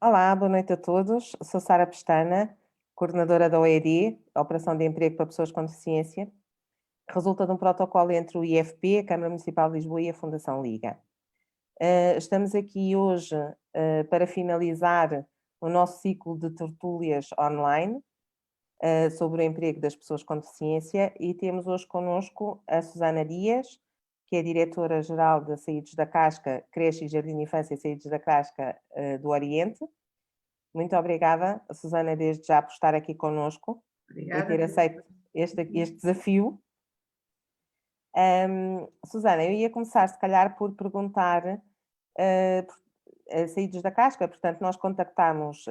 Olá, boa noite a todos. Sou Sara Pestana, coordenadora da OED, Operação de Emprego para Pessoas com Deficiência, que resulta de um protocolo entre o IFP, a Câmara Municipal de Lisboa e a Fundação Liga. Estamos aqui hoje para finalizar o nosso ciclo de tertúlias online sobre o emprego das pessoas com deficiência e temos hoje connosco a Susana Dias, que é diretora-geral da Saídos da Casca, Creche e Jardim de Infância Saídos da Casca do Oriente. Muito obrigada, Susana, desde já por estar aqui connosco e ter aceito este desafio. Susana, eu ia começar se calhar por perguntar Saídos da Casca, portanto nós contactámos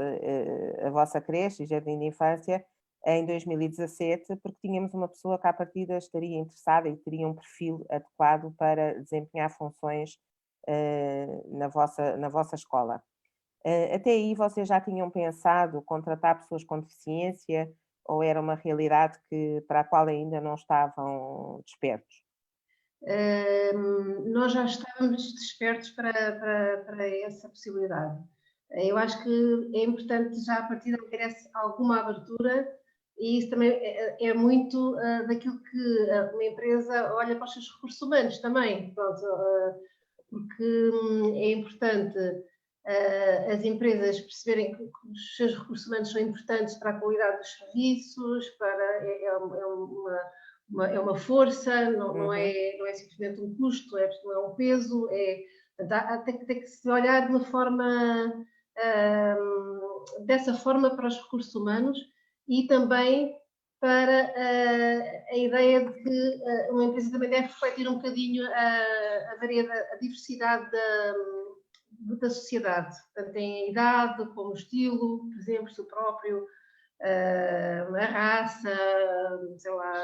a vossa creche e Jardim de Infância em 2017 porque tínhamos uma pessoa que à partida estaria interessada e teria um perfil adequado para desempenhar funções na vossa escola. Até aí vocês já tinham pensado contratar pessoas com deficiência ou era uma realidade para a qual ainda não estavam despertos? Nós já estávamos despertos para essa possibilidade. Eu acho que é importante já a partir de ter alguma abertura e isso também é muito daquilo que uma empresa olha para os seus recursos humanos também, pronto, porque é importante as empresas perceberem que os seus recursos humanos são importantes para a qualidade dos serviços, é uma força, não é simplesmente um custo, não é um peso, tem que se olhar de uma forma, dessa forma para os recursos humanos e também para a ideia de que uma empresa também deve refletir um bocadinho a diversidade da sociedade, tanto em idade como estilo, por exemplo, o próprio, a raça, sei lá,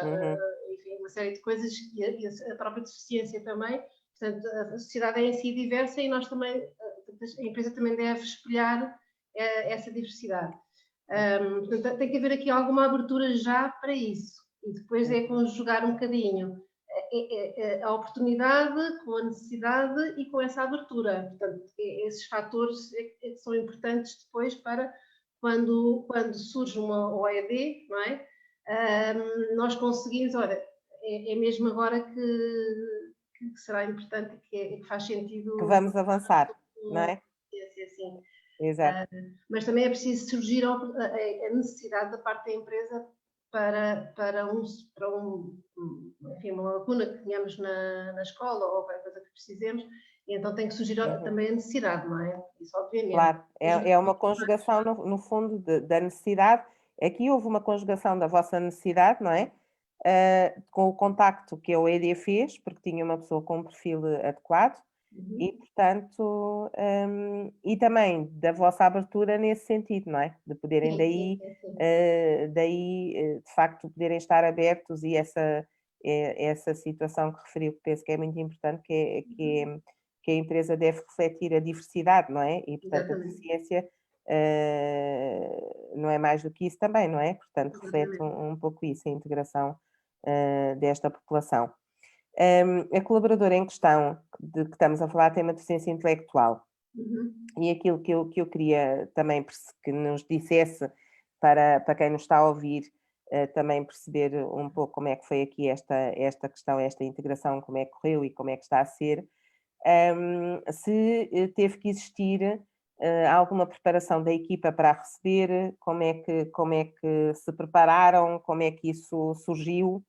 enfim, uma série de coisas e a própria deficiência também. Portanto, a sociedade é em si diversa e nós também, a empresa também deve espelhar essa diversidade. Portanto, tem que haver aqui alguma abertura já para isso e depois é conjugar um bocadinho a oportunidade com a necessidade e com essa abertura. Portanto, esses fatores são importantes depois para quando surge uma OED, não é? Nós conseguimos, olha, é mesmo agora que será importante e que faz sentido. Que vamos avançar, não é? Assim. Exato. Mas também é preciso surgir a necessidade da parte da empresa para enfim, uma lacuna que tenhamos na escola ou qualquer coisa que precisemos, e então tem que surgir também a necessidade, não é? Isso obviamente. Claro, é uma conjugação no fundo da necessidade. Aqui houve uma conjugação da vossa necessidade, não é? Com o contacto que a OED fez, porque tinha uma pessoa com um perfil adequado, e portanto, e também da vossa abertura nesse sentido, não é? De poderem daí, de facto, poderem estar abertos e essa situação que referiu, que penso que é muito importante, que a empresa deve refletir a diversidade, não é? E, portanto, a deficiência não é mais do que isso também, não é? Portanto, reflete um pouco isso, a integração desta população. A colaboradora em questão de que estamos a falar tem uma deficiência intelectual. E aquilo que eu queria também que nos dissesse para quem nos está a ouvir também perceber um pouco como é que foi aqui esta questão, esta integração, como é que correu e como é que está a ser, se teve que existir alguma preparação da equipa para a receber, como é que se prepararam, como é que isso surgiu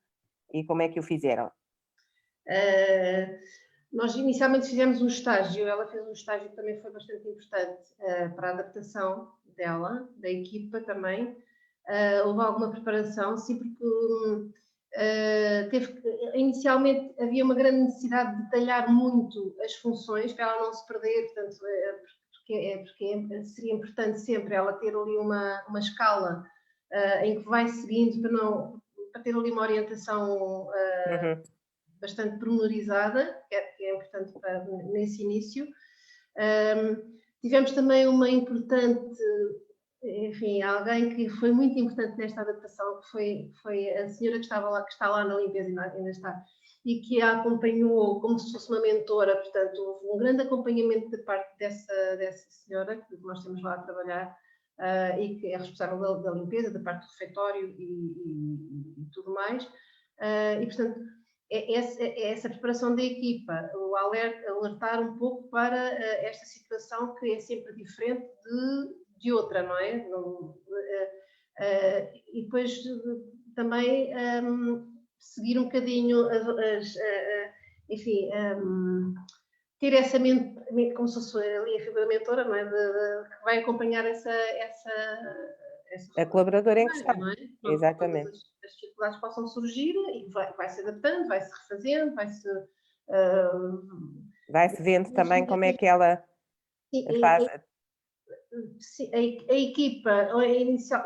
e como é que o fizeram? Nós inicialmente fizemos um estágio, ela fez um estágio que também foi bastante importante para a adaptação dela, da equipa também. Houve alguma preparação, sim, porque inicialmente havia uma grande necessidade de detalhar muito as funções para ela não se perder, portanto, porque seria importante sempre ela ter ali uma escala em que vai seguindo para ter ali uma orientação bastante pormenorizada, que é importante nesse início. Tivemos também uma importante enfim, alguém que foi muito importante nesta adaptação, que foi a senhora que estava lá, que está lá na limpeza, ainda está, e que a acompanhou como se fosse uma mentora, portanto, houve um grande acompanhamento de parte dessa senhora, que nós temos lá a trabalhar, e que é responsável da limpeza, da parte do refeitório e tudo mais. E, portanto, essa preparação da equipa, o alertar um pouco para esta situação que é sempre diferente de outra, não é? E depois também seguir um bocadinho enfim, ter essa como se fosse ali a figura mentora, não é? Que vai acompanhar essa A colaboradora em questão, não é? exatamente. Todas as dificuldades possam surgir e vai se adaptando, vai se refazendo, vai-se vendo também como é que ela faz. a equipa inicial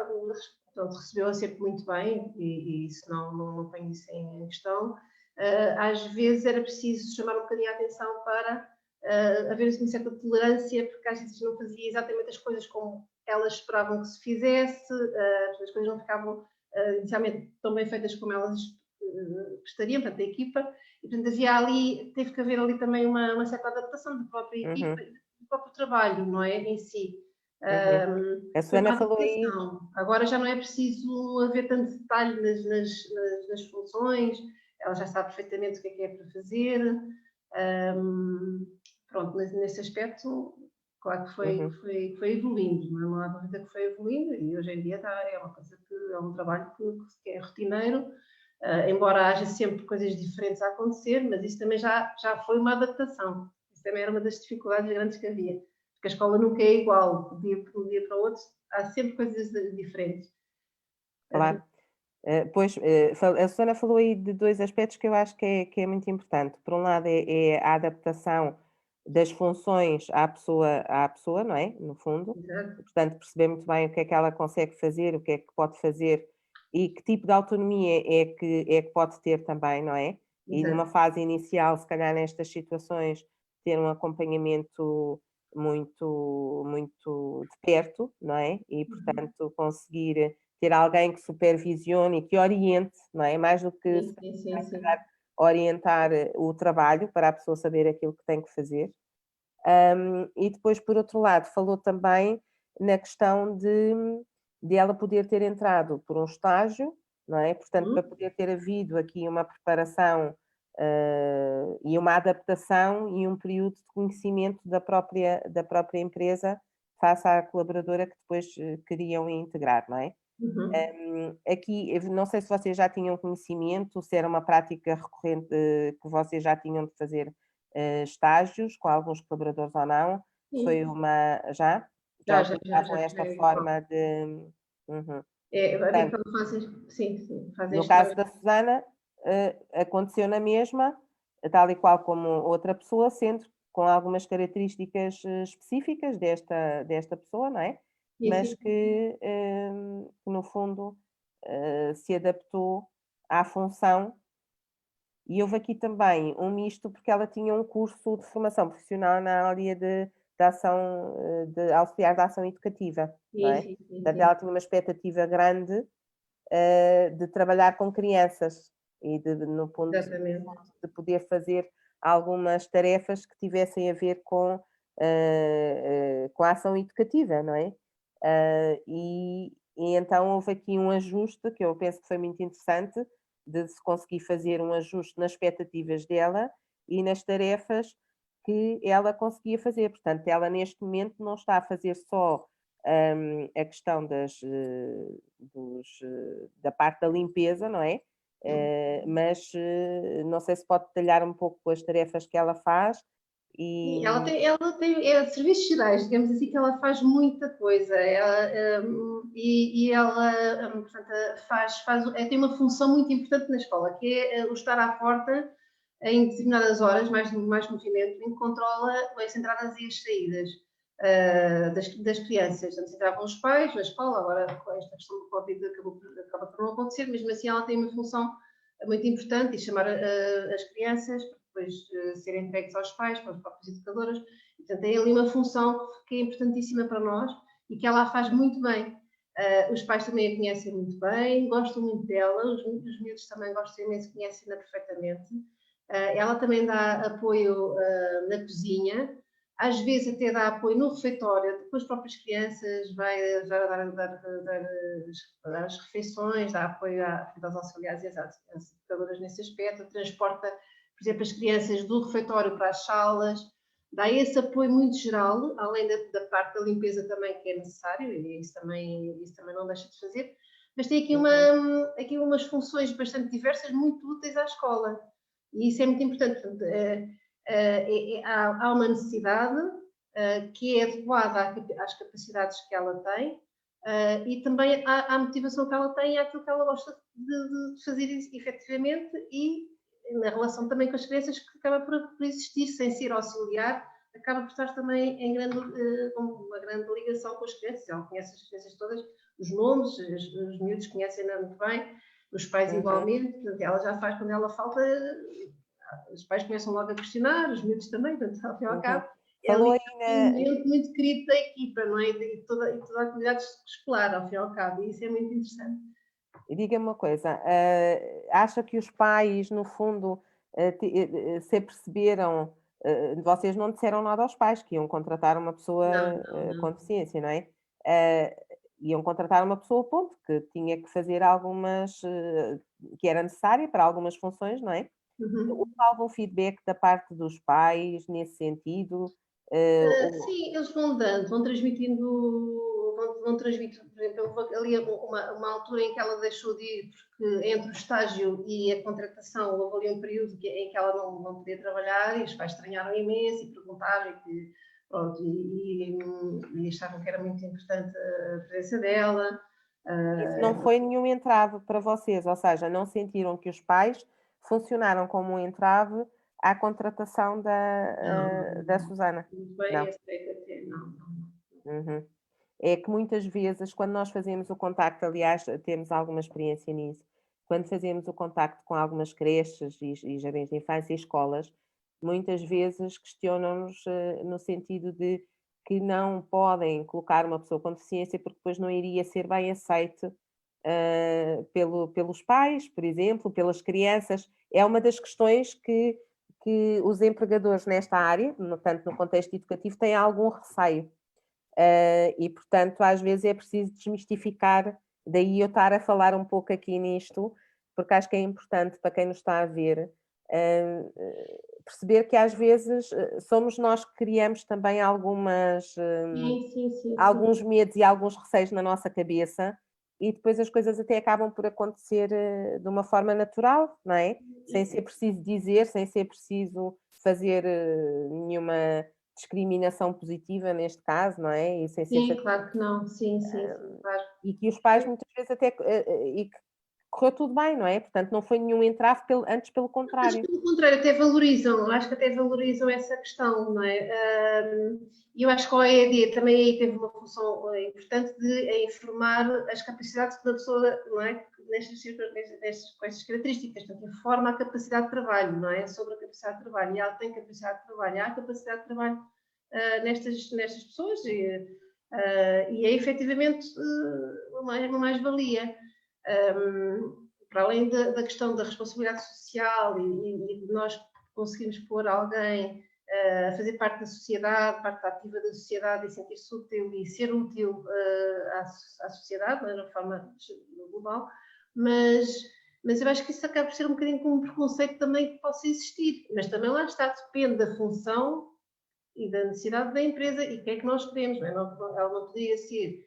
portanto, recebeu-a sempre muito bem e isso não ponho isso em questão. Às vezes era preciso chamar um bocadinho a atenção para haver uma certa tolerância, porque às vezes não fazia exatamente as coisas como elas esperavam que se fizesse, as coisas não ficavam inicialmente tão bem feitas como elas gostariam, portanto, a equipa, e portanto teve que haver ali também uma certa adaptação da própria equipa, do próprio trabalho, não é, em si. A Foi Susana uma falou aí. adaptação. Agora já não é preciso haver tanto detalhe nas funções, ela já sabe perfeitamente o que é para fazer. Pronto, nesse aspecto, claro que foi evoluindo, não há dúvida que foi evoluindo e hoje em dia é uma coisa é um trabalho que é rotineiro, embora haja sempre coisas diferentes a acontecer, mas isso também já foi uma adaptação. Isso também era uma das dificuldades grandes que havia, porque a escola nunca é igual, de um dia para o outro, há sempre coisas diferentes. Claro. Pois, a Susana falou aí de 2 aspectos que eu acho que é muito importante. Por um lado é a adaptação das funções à pessoa, não é, no fundo. Exato. E, portanto, perceber muito bem o que é que ela consegue fazer, o que é que pode fazer e que tipo de autonomia é que pode ter também, não é? E numa Exato. fase inicial, se calhar nestas situações, ter um acompanhamento muito de perto, não é? E, portanto, conseguir ter alguém que supervisione e que oriente, não é? Mais do que Sim. orientar o trabalho para a pessoa saber aquilo que tem que fazer. E depois, por outro lado, falou também na questão de ela poder ter entrado por um estágio, não é? Portanto, para poder ter havido aqui uma preparação e uma adaptação e um período de conhecimento da própria empresa face à colaboradora que depois queriam integrar, não é? Aqui, eu não sei se vocês já tinham conhecimento, se era uma prática recorrente que vocês já tinham de fazer estágios com alguns colaboradores ou não. Sim. Foi uma. Já? Já utilizavam esta forma de. Uhum. Portanto, fazem no caso estágio. da Susana, aconteceu na mesma, tal e qual como outra pessoa, sendo com algumas características específicas desta pessoa, não é? Mas que no fundo se adaptou à função. E houve aqui também um misto, porque ela tinha um curso de formação profissional na área de ação, de auxiliar da ação educativa, não é? Portanto, ela tinha uma expectativa grande de trabalhar com crianças e no ponto Exatamente. de poder fazer algumas tarefas que tivessem a ver com a ação educativa, não é? E então houve aqui um ajuste que eu penso que foi muito interessante, de se conseguir fazer um ajuste nas expectativas dela e nas tarefas que ela conseguia fazer. Portanto, ela neste momento não está a fazer só a questão da parte da limpeza, não é? Mas não sei se pode detalhar um pouco as tarefas que ela faz. Sim, ela tem serviços gerais, digamos assim, que ela faz muita coisa. Ela, portanto, tem uma função muito importante na escola, que é o estar à porta em determinadas horas, mais movimento, em que controla as entradas e as saídas das crianças. Portanto, entravam os pais na escola, agora com esta questão do Covid acaba por não acontecer, mesmo assim ela tem uma função muito importante e chamar as crianças depois serem entregues aos pais, para as próprias educadoras. E, portanto, tem ali uma função que é importantíssima para nós e que ela a faz muito bem. Os pais também a conhecem muito bem, gostam muito dela, os miúdos também gostam imenso, conhecem-na perfeitamente. Ela também dá apoio na cozinha, às vezes até dá apoio no refeitório, depois as próprias crianças vai dar as refeições, dá apoio aos auxiliares e às educadoras nesse aspecto, transporta, por exemplo, as crianças do refeitório para as salas, dá esse apoio muito geral, além da parte da limpeza também que é necessário, e isso também não deixa de fazer, mas tem aqui umas funções bastante diversas, muito úteis à escola, e isso é muito importante. Portanto, há uma necessidade que é adequada às capacidades que ela tem, e também à motivação que ela tem e àquilo que ela gosta de fazer efetivamente, e na relação também com as crianças, que acaba por existir, sem ser auxiliar, acaba por estar também com uma grande ligação com as crianças. Ela conhece as crianças todas, os nomes, os miúdos conhecem-na muito bem, os pais igualmente, portanto, ela já faz quando ela falta, os pais começam logo a questionar, os miúdos também, portanto, ao fim e ao cabo, é ali um momento muito querido da equipa, não é? E toda a comunidade escolar, ao fim e ao cabo, e isso é muito interessante. E diga-me uma coisa, acha que os pais, no fundo, se aperceberam, vocês não disseram nada aos pais que iam contratar uma pessoa com deficiência, não é? Iam contratar uma pessoa, ponto, que tinha que fazer algumas, que era necessária para algumas funções, não é? Houve algum feedback da parte dos pais nesse sentido? Sim, eles vão dando, vão transmitindo, por exemplo, houve ali uma altura em que ela deixou de ir, porque entre o estágio e a contratação houve ali um período em que ela não podia trabalhar, e os pais estranharam imenso e perguntaram, e achavam que era muito importante a presença dela. Isso não foi nenhum entrave para vocês, ou seja, não sentiram que os pais funcionaram como um entrave à contratação da Susana? Muito bem, Não. até, não. Uhum. É que muitas vezes, quando nós fazemos o contacto, aliás, temos alguma experiência nisso, quando fazemos o contacto com algumas creches e jardins de infância e escolas, muitas vezes questionam-nos no sentido de que não podem colocar uma pessoa com deficiência porque depois não iria ser bem aceite pelos pais, por exemplo, pelas crianças. É uma das questões que os empregadores nesta área, tanto no contexto educativo, têm algum receio. E, portanto, às vezes é preciso desmistificar, daí eu estar a falar um pouco aqui nisto, porque acho que é importante para quem nos está a ver perceber que às vezes somos nós que criamos também alguns medos e alguns receios na nossa cabeça, e depois as coisas até acabam por acontecer de uma forma natural, não é? Sem ser preciso dizer, sem ser preciso fazer nenhuma discriminação positiva neste caso, não é? E sem ser Sim, claro que não, sim, claro. E que os pais muitas vezes até e que correu tudo bem, não é? Portanto, não foi nenhum entrave, antes pelo Mas contrário. pelo contrário, acho que até valorizam essa questão, não é? E eu acho que a OED também aí teve uma função importante de informar as capacidades da pessoa, não é? Com estas características, portanto, informa a capacidade de trabalho, não é? Sobre a capacidade de trabalho, e ela tem capacidade de trabalho, há capacidade de trabalho nestas pessoas, e é efetivamente uma mais-valia. Para além da questão da responsabilidade social e de nós conseguirmos pôr alguém a fazer parte da sociedade, parte ativa da sociedade, e sentir-se útil e ser útil à sociedade, de uma forma global, mas eu acho que isso acaba por ser um bocadinho como um preconceito também que possa existir, mas também lá está, depende da função e da necessidade da empresa e o que é que nós queremos, não é? Ela não poderia ser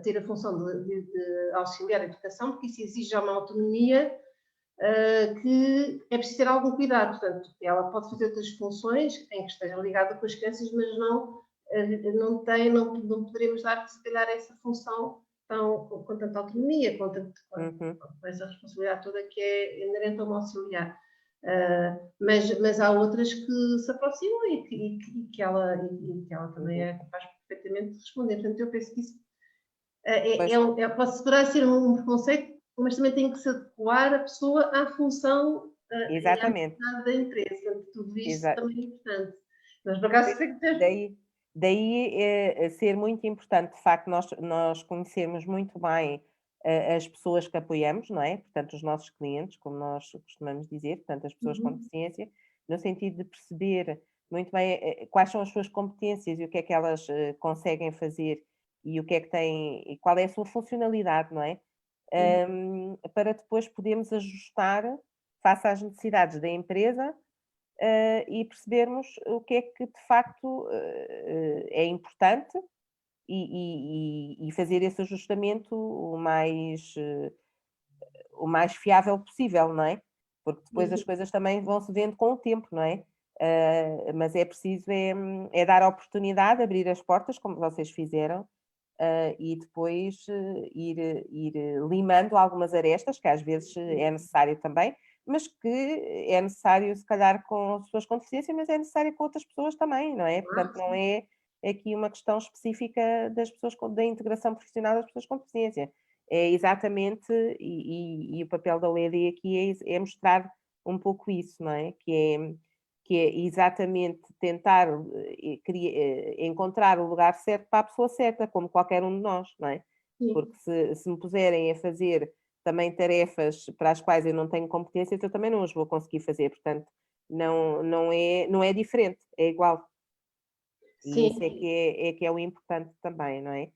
ter a função de auxiliar a educação, porque isso exige já uma autonomia que é preciso ter algum cuidado. Portanto, ela pode fazer outras funções em que esteja ligada com as crianças, mas não poderemos dar, se calhar, essa função com tanta autonomia, com essa responsabilidade toda que é inerente a um auxiliar. Mas há outras que se aproximam e que ela também é capaz perfeitamente de responder. Portanto, eu penso que isso poderá ser um preconceito, mas também tem que se adequar a pessoa à função e à necessidade da empresa. Portanto, tudo isto também é importante. Mas, por acaso, Daí ser muito importante, de facto, nós conhecermos muito bem as pessoas que apoiamos, não é? Portanto, os nossos clientes, como nós costumamos dizer, portanto, as pessoas com deficiência, no sentido de perceber muito bem quais são as suas competências e o que é que elas conseguem fazer e o que é que têm, e qual é a sua funcionalidade, não é? Para depois podermos ajustar face às necessidades da empresa e percebermos o que é que de facto é importante e fazer esse ajustamento o mais fiável possível, não é? Porque depois as coisas também vão se vendo com o tempo, não é? Mas é preciso é dar a oportunidade, abrir as portas, como vocês fizeram, e depois ir limando algumas arestas, que às vezes é necessário também, mas que é necessário, se calhar, com pessoas com deficiência, mas é necessário com outras pessoas também, não é? Portanto, não é aqui uma questão específica das pessoas da integração profissional das pessoas com deficiência. É exatamente, e o papel da OED aqui é mostrar um pouco isso, não é? Que é exatamente tentar encontrar o lugar certo para a pessoa certa, como qualquer um de nós, não é? Porque se me puserem a fazer também tarefas para as quais eu não tenho competências, eu também não as vou conseguir fazer, portanto, não é diferente, é igual. E isso é que é o importante também, não é?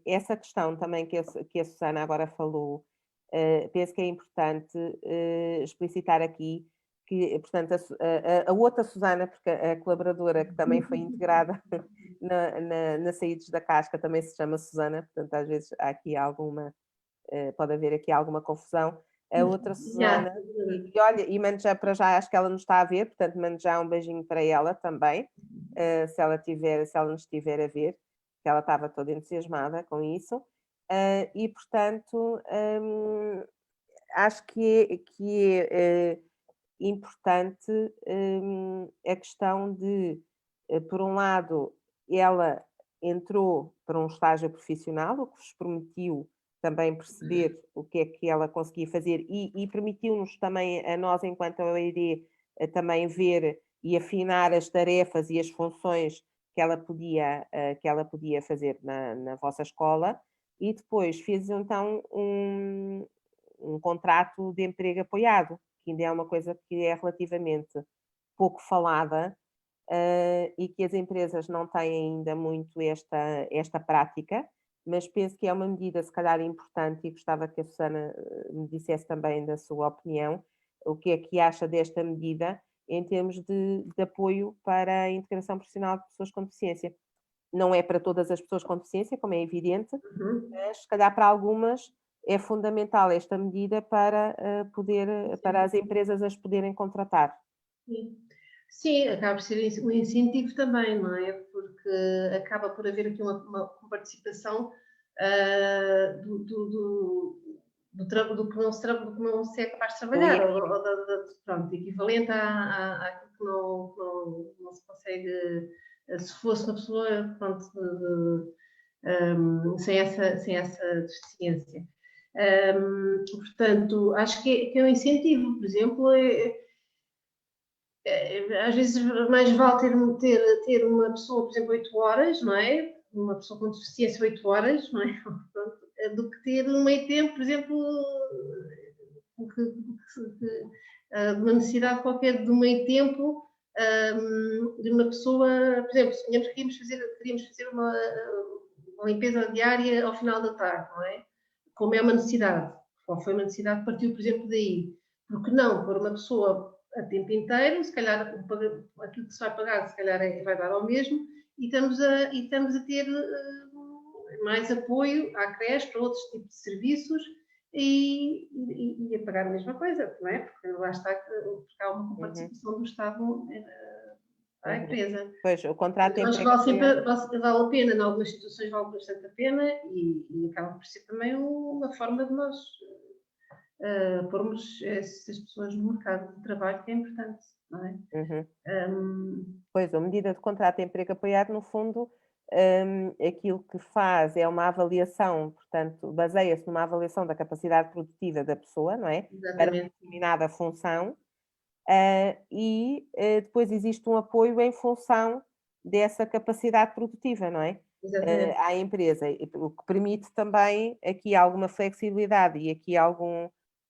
Essa questão também que a Susana agora falou, penso que é importante explicitar aqui que, portanto, a outra Susana, porque a colaboradora que também foi integrada na Saídos da Casca também se chama Susana, portanto, às vezes há aqui pode haver aqui alguma confusão. A outra Susana, e olha, e mando já para já, acho que ela nos está a ver, portanto, mando já um beijinho para ela também, se ela nos estiver a ver, que ela estava toda entusiasmada com isso. E, portanto, acho que é importante a questão de, por um lado, ela entrou para um estágio profissional, o que vos permitiu também perceber o que é que ela conseguia fazer e permitiu-nos também, a nós, enquanto OED, também ver e afinar as tarefas e as funções que ela podia fazer na vossa escola, e depois fez então um contrato de emprego apoiado, que ainda é uma coisa que é relativamente pouco falada, e que as empresas não têm ainda muito esta prática, mas penso que é uma medida se calhar importante e gostava que a Susana me dissesse também da sua opinião, o que é que acha desta medida em termos de apoio para a integração profissional de pessoas com deficiência. Não é para todas as pessoas com deficiência, como é evidente, mas se calhar para algumas é fundamental esta medida para para as empresas as poderem contratar. Sim, acaba por ser um incentivo também, não é? Porque acaba por haver aqui uma participação do que não se é capaz de trabalhar, pronto, equivalente àquilo que não se consegue, se fosse uma pessoa, pronto, sem essa deficiência. Portanto, acho que é um incentivo, por exemplo, às vezes mais vale ter uma pessoa, por exemplo, 8 horas, não é? Uma pessoa com deficiência 8 horas, não é? Do que ter um meio tempo, por exemplo, uma necessidade qualquer de um meio tempo de uma pessoa, por exemplo, se queríamos fazer uma limpeza diária ao final da tarde, não é? Como é uma necessidade, qual foi uma necessidade, partiu, por exemplo, daí. Porque não, por uma pessoa a tempo inteiro, se calhar aquilo que se vai pagar, se calhar vai dar ao mesmo, e estamos a ter mais apoio à creche para outros tipos de serviços e a pagar a mesma coisa, não é? Porque lá está, porque há uma participação do Estado à empresa. Pois, o contrato acho que vale a pena, em algumas situações vale bastante a pena e acaba por ser também uma forma de nós pormos essas pessoas no mercado de trabalho, que é importante, não é? Pois, a medida de contrato de emprego apoiado, no fundo, aquilo que faz é uma avaliação, portanto, baseia-se numa avaliação da capacidade produtiva da pessoa, não é? Exatamente. Para uma determinada função, e depois existe um apoio em função dessa capacidade produtiva, não é? Exatamente. À empresa, o que permite também aqui alguma flexibilidade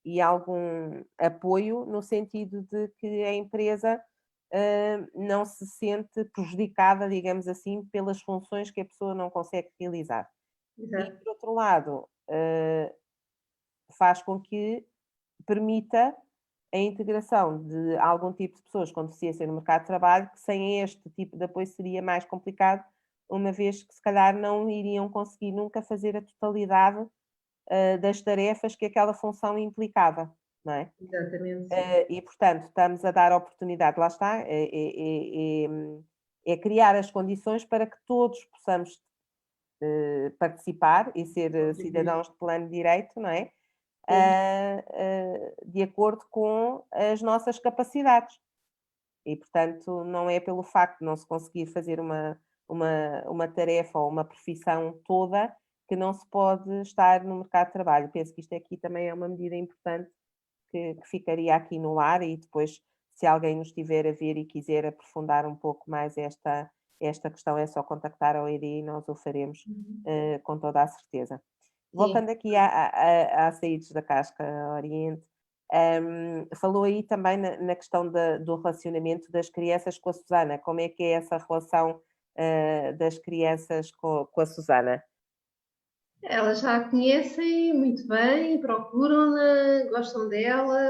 e algum apoio no sentido de que a empresa não se sente prejudicada, digamos assim, pelas funções que a pessoa não consegue realizar. E Exato. por outro lado, faz com que permita a integração de algum tipo de pessoas com deficiência no mercado de trabalho, que sem este tipo de apoio seria mais complicado, uma vez que se calhar não iriam conseguir nunca fazer a totalidade, das tarefas que aquela função implicava, não é? Exatamente, sim. E portanto estamos a dar oportunidade, lá está, é criar as condições para que todos possamos, participar e ser, Contribuir. cidadãos de pleno direito, não é? Sim. De acordo com as nossas capacidades. E, portanto, não é pelo facto de não se conseguir fazer uma tarefa ou uma profissão toda que não se pode estar no mercado de trabalho. Penso que isto aqui também é uma medida importante que ficaria aqui no ar e depois, se alguém nos estiver a ver e quiser aprofundar um pouco mais esta questão, é só contactar a OED e nós o faremos, Uhum. com toda a certeza. Sim. Voltando aqui à Saídos da Casca Oriente, falou aí também na questão do relacionamento das crianças com a Susana. Como é que é essa relação, das crianças com a Susana? Elas já a conhecem muito bem, procuram-na, gostam dela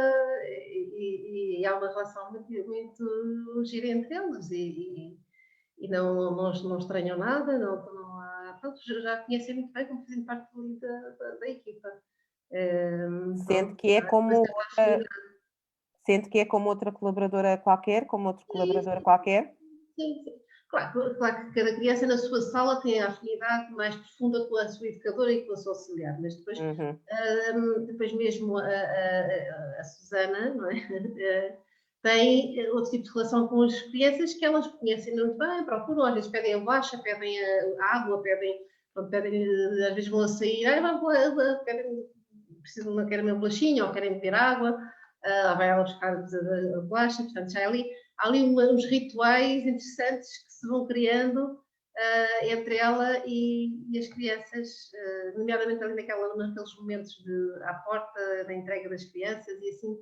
e há uma relação muito gira entre eles e não estranham nada, não há, pronto, já a conhecem muito bem como fazem parte ali da equipa. Sente Pronto, que é mas como tem uma afinidade. sente que é como outra colaboradora qualquer, como outro colaborador Sim, qualquer? sim, sim. Claro que cada criança na sua sala tem a afinidade mais profunda com a sua educadora e com a sua auxiliar, mas depois, Uhum, depois mesmo a Susana, não é? Tem outro tipo de relação com as crianças que elas conhecem muito bem, procuram, às vezes pedem a bolacha, pedem a água, pronto, às vezes vão a sair, pedem, precisam, querem uma bolachinha ou querem beber água, vai ela buscar a bolacha, portanto já é ali há ali uns rituais interessantes que se vão criando entre ela e as crianças, nomeadamente ali naqueles momentos à porta da entrega das crianças e assim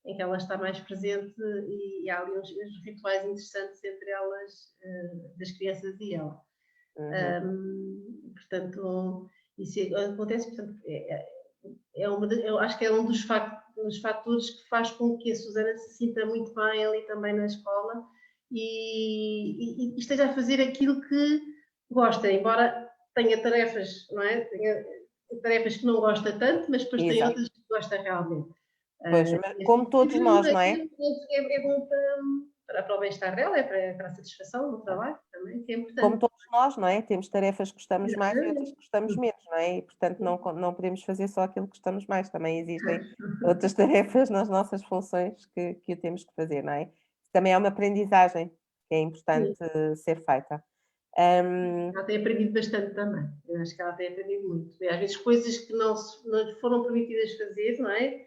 em que ela está mais presente e há ali uns rituais interessantes entre elas, das crianças e ela. uhum, Portanto, isso acontece, portanto, eu acho que é um dos fatores que faz com que a Susana se sinta muito bem ali também na escola e esteja a fazer aquilo que gosta, embora tenha tarefas, não é? Tenha tarefas que não gosta tanto, mas depois tem exato. outras que gosta realmente. Pois, ma Nesse como todos sentido, nós, não é? é bom para o bem-estar dela, para a satisfação no trabalho também, que é Como importante. todos nós, não é? Temos tarefas que gostamos mais e outras que Exatamente. gostamos menos, não é? E portanto não podemos fazer só aquilo que gostamos mais, também existem outras tarefas nas nossas funções que temos que fazer, não é? Também é uma aprendizagem que é Sim. importante ser feita. Hum, Ela tem aprendido bastante também. Eu acho que ela tem aprendido muito. E às vezes coisas que não lhe foram permitidas fazer, não é?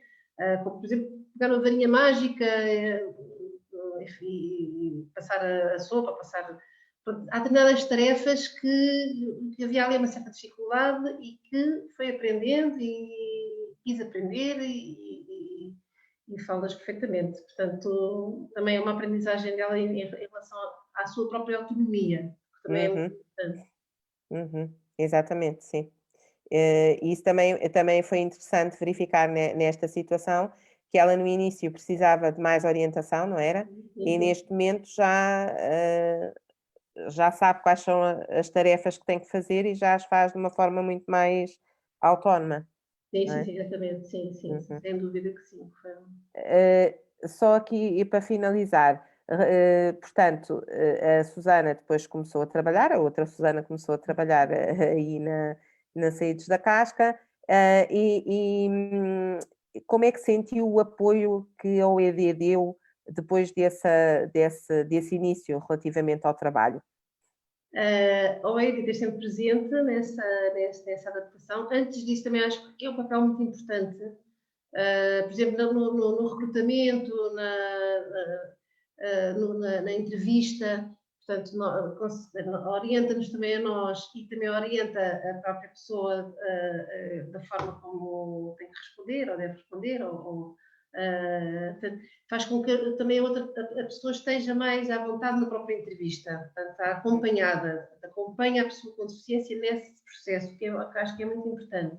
Como, por exemplo, pegar uma varinha mágica e passar a sopa, passar. Pronto, há determinadas tarefas que havia ali uma certa dificuldade e que foi aprendendo e quis aprender e fala-as perfeitamente. Portanto, também é uma aprendizagem dela em relação à sua própria autonomia, que também é muito uhum, importante. uhum, exatamente, sim. Isso também foi interessante verificar nesta situação, que ela no início precisava de mais orientação, não era? Sim, E sim. neste momento já sabe quais são as tarefas que tem que fazer e já as faz de uma forma muito mais autónoma, Sim, não sim, é? sim, exatamente, sim, sim, sim, Uhum. sem dúvida que sim. Só aqui e para finalizar, portanto, a Susana depois começou a trabalhar, a outra Susana começou a trabalhar aí na Saídos da Casca, como é que sentiu o apoio que a OED deu depois desse início relativamente ao trabalho? A OED ter sempre presente nessa adaptação. Antes disso, também acho que é um papel muito importante. Por exemplo, no recrutamento, na entrevista. portanto, orienta-nos também a nós e também orienta a própria pessoa da forma como tem que responder, ou deve responder, portanto, faz com que também a pessoa esteja mais à vontade na própria entrevista, portanto, está acompanhada, acompanha a pessoa com deficiência nesse processo, que eu acho que é muito importante.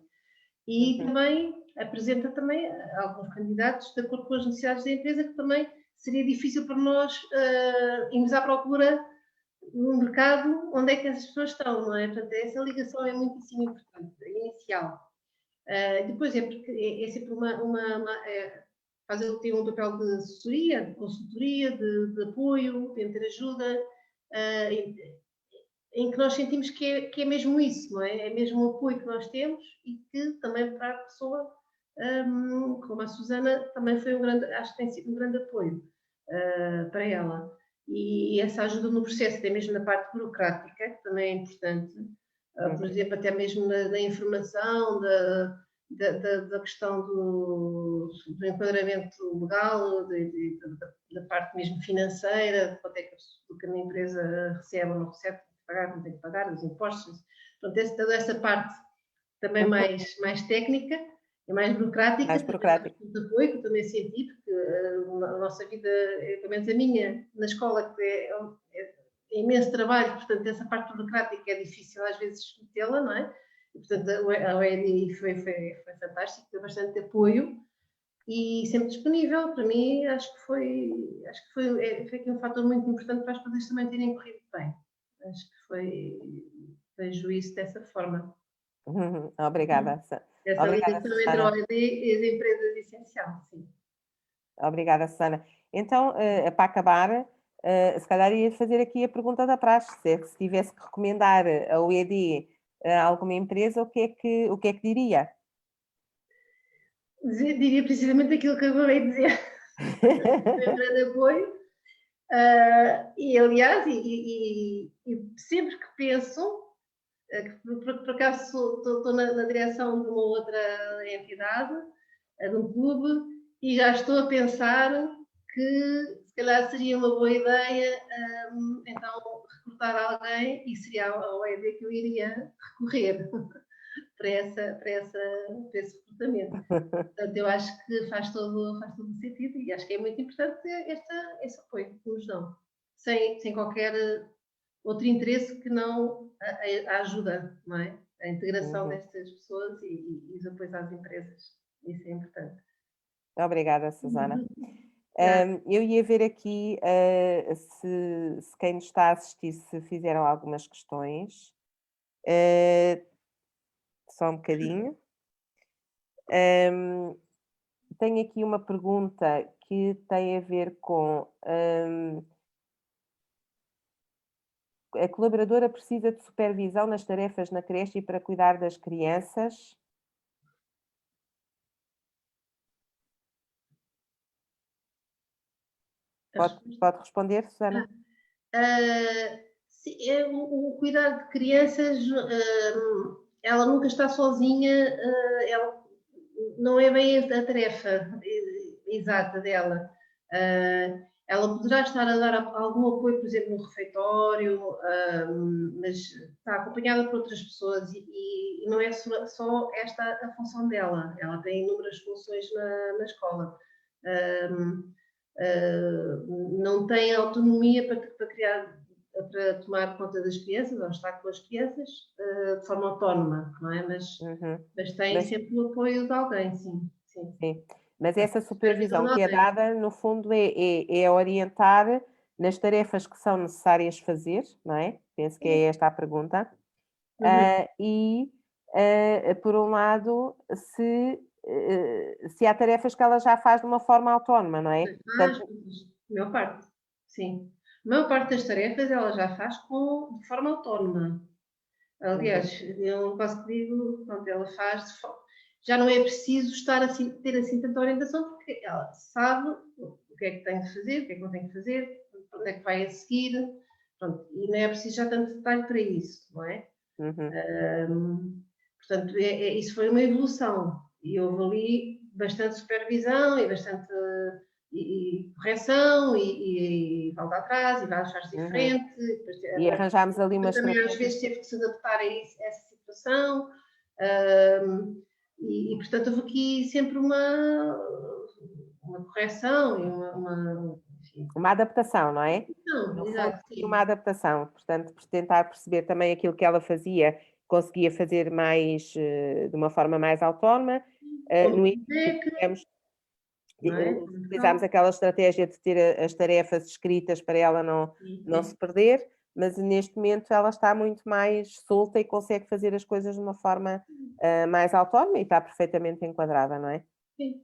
E também apresenta também alguns candidatos de acordo com as necessidades da empresa, que também seria difícil para nós irmos à procura no mercado onde é que as pessoas estão, não é? Portanto, essa ligação é muitíssimo importante, inicial. Depois é sempre tem um papel de assessoria, de consultoria, de apoio, de interajuda, em que nós sentimos que é mesmo isso, não é? É mesmo o apoio que nós temos e que também para a pessoa, como a Susana, também foi acho que tem sido um grande apoio para ela. E essa ajuda no processo, até mesmo na parte burocrática, que também é importante, por exemplo, até mesmo na informação, da questão do enquadramento legal, da parte mesmo financeira, de quanto é que a empresa recebe ou não recebe, tem que pagar, não tem que pagar, os impostos. Portanto, toda essa parte também mais técnica e mais burocrática, mais burocrática. De apoio, que eu também senti, porque a nossa vida, pelo menos a minha, na escola, que é imenso trabalho, portanto, essa parte burocrática é difícil às vezes metê-la, não é? E, portanto, a OED foi fantástico, deu bastante apoio e sempre disponível. Para mim, acho que foi aqui um fator muito importante para as coisas também terem corrido bem. Acho que vejo isso dessa forma. Obrigada. Essa ligação entre a OED e as empresas é essencial, sim. Obrigada, Susana. Então, para acabar, se calhar ia fazer aqui a pergunta da praxe, se tivesse que recomendar a OED a alguma empresa, o que é que diria? Diria precisamente aquilo que eu acabei de dizer. Foi um grande apoio. E, aliás, e sempre que penso, por acaso estou na direção de uma outra entidade, de um clube, e já estou a pensar que se calhar seria uma boa ideia então recrutar alguém e seria a OED que eu iria recorrer para esse recrutamento. Portanto, eu acho que faz todo o sentido e acho que é muito importante esse apoio que nos dão, sem qualquer outro interesse que não a ajuda, não é? A integração destas pessoas e os apoios às empresas. Isso é importante. Obrigada, Susana. Eu ia ver aqui se quem nos está a assistir se fizeram algumas questões. Só um bocadinho. Tenho aqui uma pergunta que tem a ver com a colaboradora precisa de supervisão nas tarefas na creche e para cuidar das crianças. Pode responder, Susana? O cuidar de crianças, ela nunca está sozinha, ela não é bem a tarefa exata dela. Ela poderá estar a dar algum apoio, por exemplo, no refeitório, mas está acompanhada por outras pessoas e não é só esta a função dela. Ela tem inúmeras funções na escola. Não tem autonomia para tomar conta das crianças ou estar com as crianças de forma autónoma, não é? Mas tem sempre o apoio de alguém, sim. Mas essa supervisão que é dada, no fundo, é orientar nas tarefas que são necessárias fazer, não é? Penso que é esta a pergunta. E, por um lado, se há tarefas que ela já faz de uma forma autónoma, não é? A maior parte, sim. A maior parte das tarefas ela já faz de forma autónoma. Aliás, eu quase que digo, pronto, ela faz já não é preciso ter assim tanta orientação, porque ela sabe o que é que tem de fazer, o que é que não tem de fazer, onde é que vai a seguir, pronto, e não é preciso já tanto detalhe para isso, não é? Portanto, isso foi uma evolução, e houve ali bastante supervisão e bastante e correção e volta atrás e vai achar-se diferente. Depois, E arranjámos ali uma também às estratégia. vezes teve que se adaptar a essa situação. Portanto, houve aqui sempre uma correção e enfim. Uma adaptação, não é? Não, No fundo, exato, foi sim. uma adaptação, portanto, por tentar perceber também aquilo que ela fazia, conseguia fazer mais, de uma forma mais autónoma. Como No início, feedback, não é? utilizámos aquela estratégia de ter as tarefas escritas para ela não se perder, mas neste momento ela está muito mais solta e consegue fazer as coisas de uma forma mais autónoma e está perfeitamente enquadrada, não é? Sim.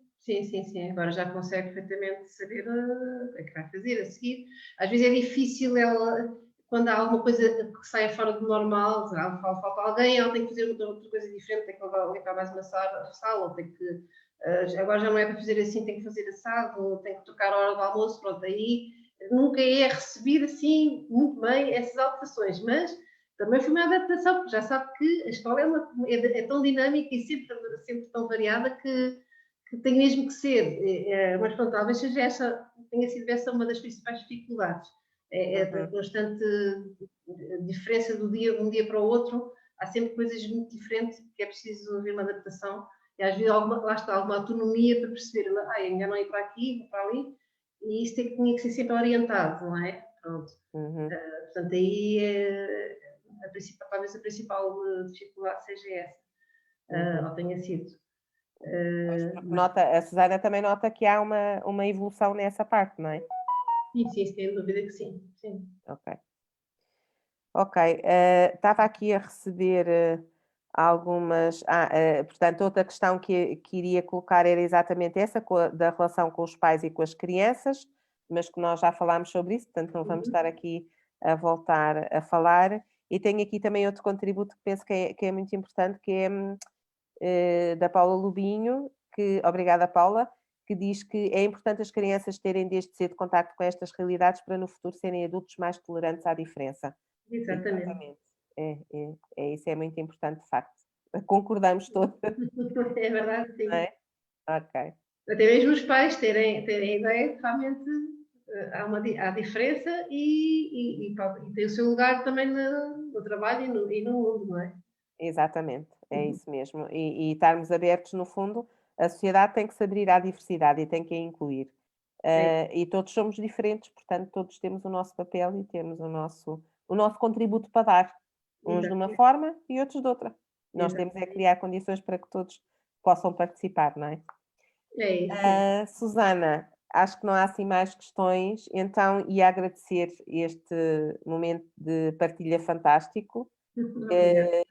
Agora já consegue perfeitamente saber o que é que vai fazer a seguir. Às vezes é difícil ela, quando há alguma coisa que saia fora do normal, falta alguém, ela tem que fazer outra coisa diferente, tem que limpar mais uma sala, ou tem que. Agora já não é para fazer assim, tem que fazer assado, ou tem que trocar a hora do almoço, pronto, aí nunca é recebido assim muito bem essas alterações, mas também foi uma adaptação, porque já sabe que a escola é tão dinâmica e sempre tão variada que tem mesmo que ser. Mas pronto, talvez tenha sido essa uma das principais dificuldades. É a constante diferença de um dia para o outro. Há sempre coisas muito diferentes que é preciso haver uma adaptação. E às vezes lá está alguma autonomia para perceber, ainda não ir para aqui, vou para ali. E isso tinha que ser sempre orientado, não é? Pronto. Portanto, aí talvez a principal dificuldade seja essa, ou tenha sido. A Susana também nota que há uma evolução nessa parte, não é? Sim, sem dúvida que sim. Ok, estava aqui a receber algumas. Portanto, outra questão que iria colocar era exatamente essa, da relação com os pais e com as crianças, mas que nós já falámos sobre isso, portanto, não vamos estar aqui a voltar a falar. E tenho aqui também outro contributo que penso que é muito importante, que é da Paula Lubinho, obrigada, Paula, que diz que é importante as crianças terem desde cedo contacto com estas realidades para no futuro serem adultos mais tolerantes à diferença. Exatamente. Isso é muito importante, de facto. Concordamos todos, É verdade, não sim. é? Ok. Até mesmo os pais terem a ideia que realmente há diferença e tem o seu lugar também no trabalho e no mundo, não é? Exatamente, é isso mesmo. E estarmos abertos, no fundo, a sociedade tem que se abrir à diversidade e tem que a incluir. E todos somos diferentes, portanto, todos temos o nosso papel e temos o nosso contributo para dar, uns de uma Exatamente. forma e outros de outra. Nós temos é Exatamente. criar condições para que todos possam participar, não é? É isso. Susana, acho que não há assim mais questões, então ia agradecer este momento de partilha fantástico. Obrigada.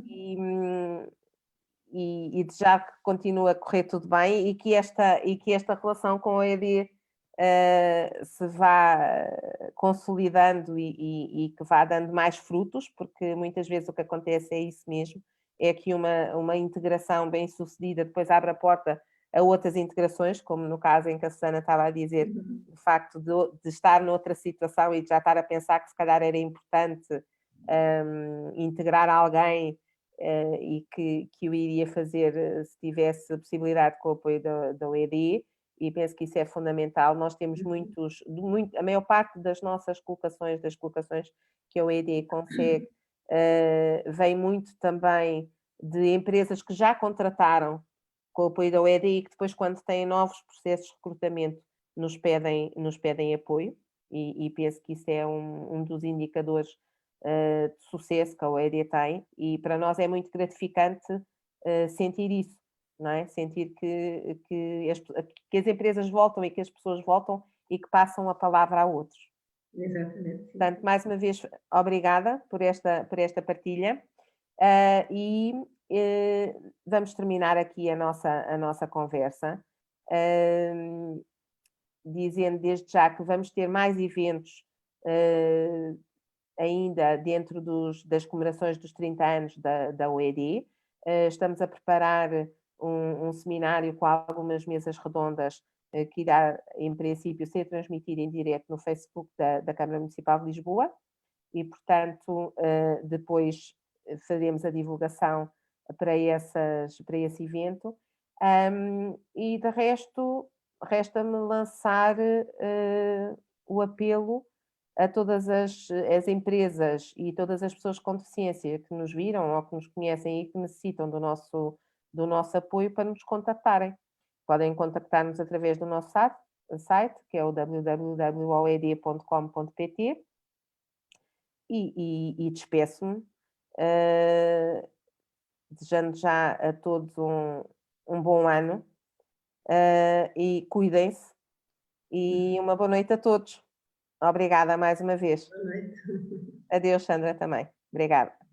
E, e desejar que continue a correr tudo bem e que esta relação com a ED se vá consolidando e que vá dando mais frutos, porque muitas vezes o que acontece é isso mesmo, é que uma integração bem sucedida depois abre a porta a outras integrações, como no caso em que a Susana estava a dizer, o facto de estar noutra situação e de já estar a pensar que se calhar era importante integrar alguém e que o iria fazer se tivesse a possibilidade com o apoio da OED, e penso que isso é fundamental. Nós temos a maior parte das nossas colocações, das colocações que a OED consegue, vem muito também de empresas que já contrataram com o apoio da OED e que depois, quando têm novos processos de recrutamento, nos pedem apoio, e penso que isso é um dos indicadores de sucesso que a OED tem, e para nós é muito gratificante sentir isso, não é? Sentir que as empresas voltam e que as pessoas voltam e que passam a palavra a outros. Exatamente. Portanto, mais uma vez, obrigada por esta partilha e vamos terminar aqui a nossa conversa, dizendo desde já que vamos ter mais eventos ainda dentro das comemorações dos 30 anos da OED. Estamos a preparar um seminário com algumas mesas redondas que irá, em princípio, ser transmitido em direto no Facebook da Câmara Municipal de Lisboa e, portanto, depois faremos a divulgação para esse evento. E, de resto, resta-me lançar o apelo a todas as empresas e todas as pessoas com deficiência que nos viram ou que nos conhecem e que necessitam do nosso apoio para nos contactarem. Podem contactar-nos através do nosso site, que é o www.oed.com.pt, e despeço-me, desejando já a todos um bom ano, e cuidem-se, e uma boa noite a todos. Obrigada mais uma vez. Boa noite. Adeus, Sandra, também. Obrigada.